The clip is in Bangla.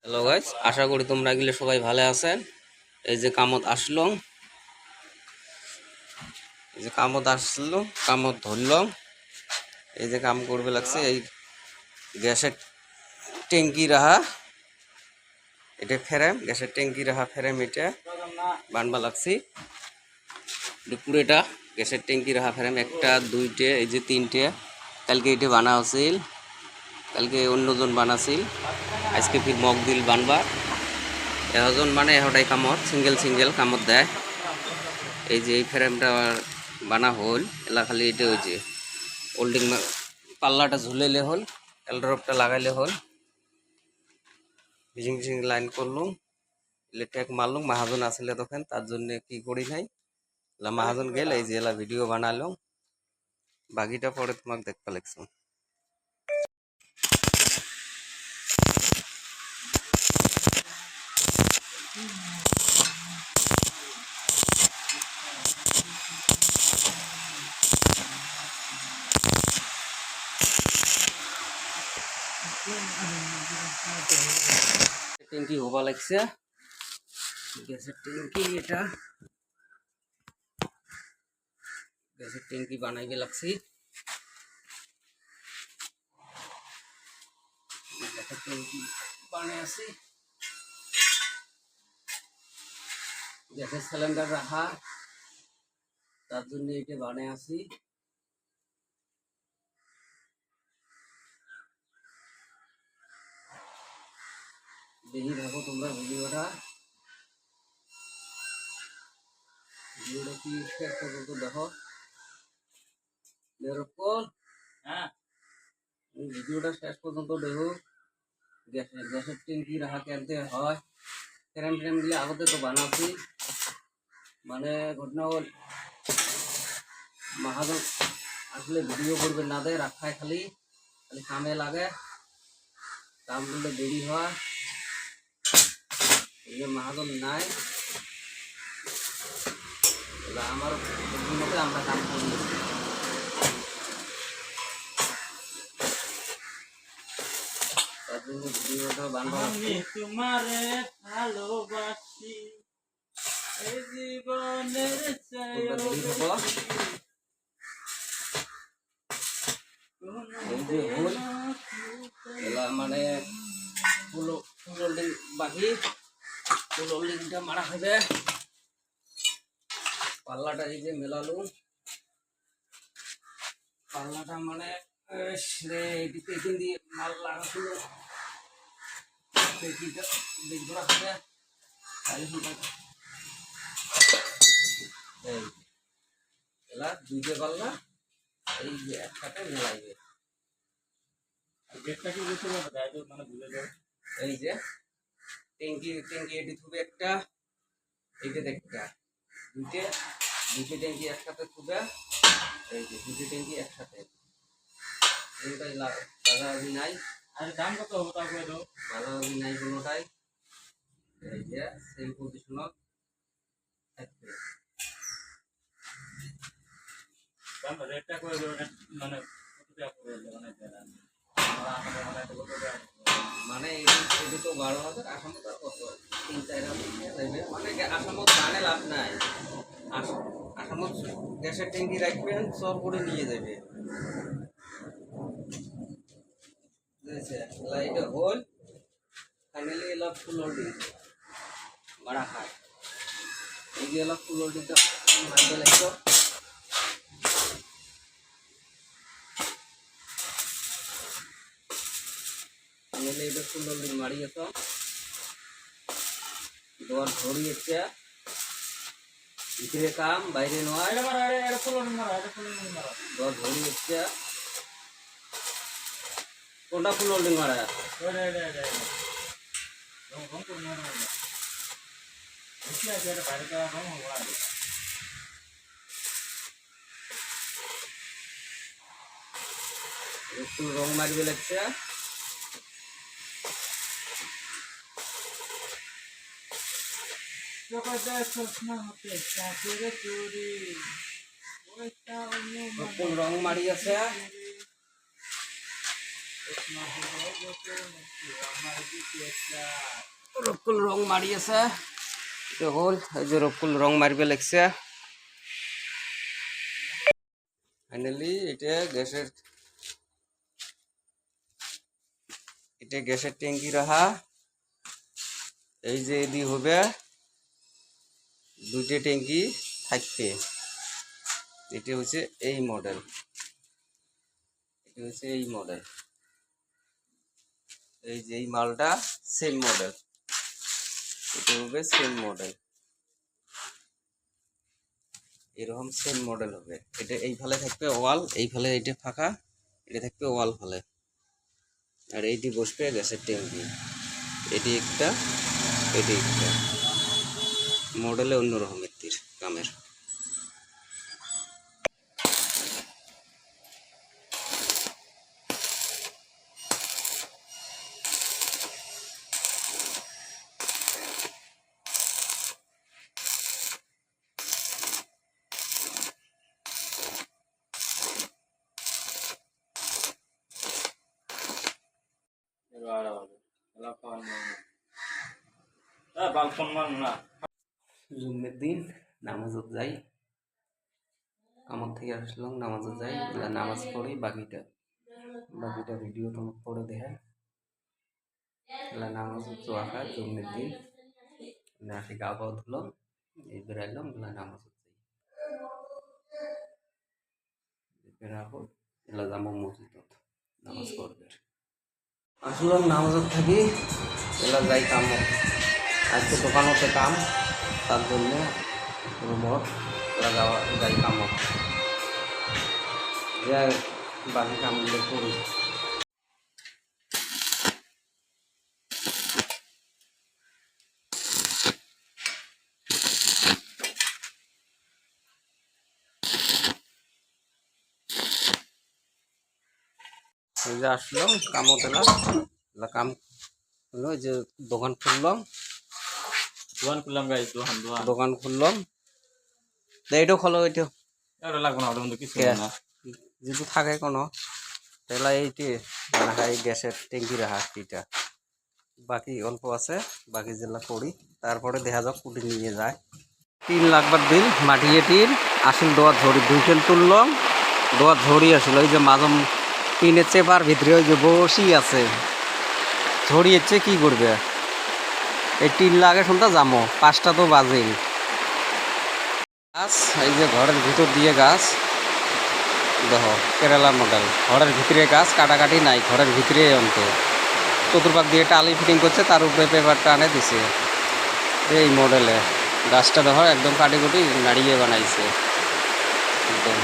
হ্যালো গাইস, আশা করি তোমরা গেলে সবাই ভালো আছেন। এই যে কামত আসলো, কামত ধরলাম। এই যে কাম করবে লাগছে, এই গ্যাসের ট্যাঙ্কি রাহা, এটা ফ্রেম, গ্যাসের ট্যাঙ্কি রাহা ফ্রেম, এটা বানবা লাগছি। পুরেটা গ্যাসের ট্যাঙ্কি রাহা ফ্রেম, একটা দুইটে, এই যে তিনটে। কালকে এটা বানা আছিল, কালকে অন্যজন বানাছিল, আজকে ফির মগ দিল বানবা। এজন মানে এহটাই কামত সিঙ্গেল সিঙ্গেল কামত দেয়। এই যে এই ফ্রেমটা বানা হল, এলা খালি এটা ওই যে হোল্ডিং পাল্লাটা ঝুলাইলে হল, এলড্রপটা লাগাইলে হল। ফিজিং ফিজিং লাইন করলুম, ইলেকট্রিক মারলুম। মাহাজন আসলে তখন, তার জন্য কি করি নাই, মাহাজন গেল। এই যে এলা ভিডিও বানালাম, বাকিটা পরে তোমাকে দেখতে লাগছো। ট্যাঙ্কি হবা লাগছে, গ্যাসের ট্যাঙ্কি, এটা গ্যাসের ট্যাঙ্কি বানাইবে লাগছি। গ্যাসের ট্যাঙ্কি বানাই আছি, গ্যাসের সিলিন্ডার রাখা, তার জন্য এটা বানাই আছি। দেখি দেখো তোমরা ভিডিওটা কি শেষ পর্যন্ত দেখো। ভিডিওটা শেষ পর্যন্ত দেখো। গ্যাসের ট্যাঙ্কি রাখা কেনতে হয়, ফ্রেম ফ্রেম গুলি আগতে তো বানাচ্ছি। মানে ঘটনা হল, মাহাজন আসলে ভিডিও করবে না দেয়, রাখায় খালি খালি কামে লাগে, কাম করলে দেরি হয়। মাহাজন নাই, আমার মতে আমরা কাম করি। তার জন্য ভিডিওটা বানাচ্ছি। তোমারে ভালোবাসি এই জীবনের মানে ফুল হোল্ডিং বাকি, ফুল হোল্ডিংটা মারা হবে। পাল্লাটা এই যে মেলালু, পাল্লাটা মানে এখান দিয়ে মাল লাগাছিল, দেখবো হবে। এলা দুইটা পাল্লা এই যে একসাথে মেলাইবে। এই যে ট্যাঙ্কি এটি থুবে একটা, এইটা একটা, দুইটা ট্যাঙ্কি একসাথে থুবে। এই যে দুইটা ট্যাঙ্কি একসাথে, কোনোটাই লাগাবি নাই। আর দাম কত হবে তা করে দাও। লাগাবি নাই কোনোটাই। এই যে সেম পজিশনত থাকবে। দাম রেটটা করে দাও, মানে কত টাকা করে দাও, মানে এটি তো 12,000, আসামত আর কত 3-4,000 দেবে। মানে আসামত মানে লাভ নাই, আসামত গ্যাসের ট্যাঙ্কি রাখবেন, সব করে নিয়ে যাবে। লাইট হোল ফাইনালি এলা ফুল হোল্ডিং মারা খায়। এই যে এলা ফুল হোল্ডিংটা মারবে লাগতো। ফাইনালি এটা ফুল হোল্ডিং মারিয়েছ, দোয়ার ধরিয়েছে, ভিতরে কাম বাইরে নয়। দোয়ার ধরিয়েছে, কোনটা ফুল হোল্ডিং মারা একটু রং মারবে লাগছে। রং মারি আছে, রকুল রং মারি আছে দেখুন এই যে রকুল রং মারবে লাগছে ফাইনালি এটা গ্যাসের ট্যাঙ্কি রাখা এই যে এদি হবে দুইটা ট্যাঙ্কি থাকবে এটা হচ্ছে এই মডেল এই যে এই মালটা সেম মডেল এটা হবে সেম মডেল এরকম সেম মডেল হবে এটা এই ফালে থাকবে ওয়াল এই ফালে এটা ফাঁকা এটা থাকবে ওয়াল ফালে আর এইটি বসবে গ্যাসের ট্যাঙ্কি এটি একটা মডেলে অন্যরকম একটির কামের বালকন মান না জুম্মের দিন নামাজত যাই কামত থেকে আসলাম নামাজত যাই নামাজ পড়ি বাকিটা ভিডিও তোমার পড়ে দেখায় নামাজত যাওয়া খায় জুম্মের দিন আসি গা পাও ধুলো এই বেড়াইলাম নামাজত যাই বেড়াবো যাবো মসজিদত নামাজ পড়বে আসলাম নামাজত থাকি যাই কাম আজকে দোকানতে কাম তার জন্য রুমত যাওয়া যাই কামত বাকি কামগুলো করি এই যে আসলাম কামত এলাম কাম হলো যে দোকান খুললাম গাইজ দোকান খুললাম এইটাও খোলো এইটাও লাগবে না ওটার মধ্যে কিছু না যেহেতু থাকে কোনো তাহলে এইটি এই গ্যাসের ট্যাঙ্কি রাখা এইটা বাকি অল্প আছে বাকি যেগুলা করি তারপরে দেখা যাক কুটি নিয়ে যায় 3 লাখবার দিল মাটিয়ে টিন আসিল দোয়ার ঝড়ি 2 খেল তুললাম দোয়ার ঝড়ি আসিল ওই যে মাঝম টিনের চেপার ভিতরে ওই যে বসি আছে ঝড়িয়েছে কি করবে এই 3 লাখে শুনতে যাবো 5টা তো বাজেই গাছ এই যে ঘরের ভিতর দিয়ে গাছ দেখো কেরালা মডেল ঘরের ভিতরে গাছ কাটাকাটি নাই ঘরের ভিতরে অন্ত চতুর্পাক দিয়ে টালি ফিটিং করছে তার উপরে পেপারটা আনে দিছে এই মডেলে গাছটা দেখো একদম কাটি কুটি নাড়িয়ে বানাইছে একদম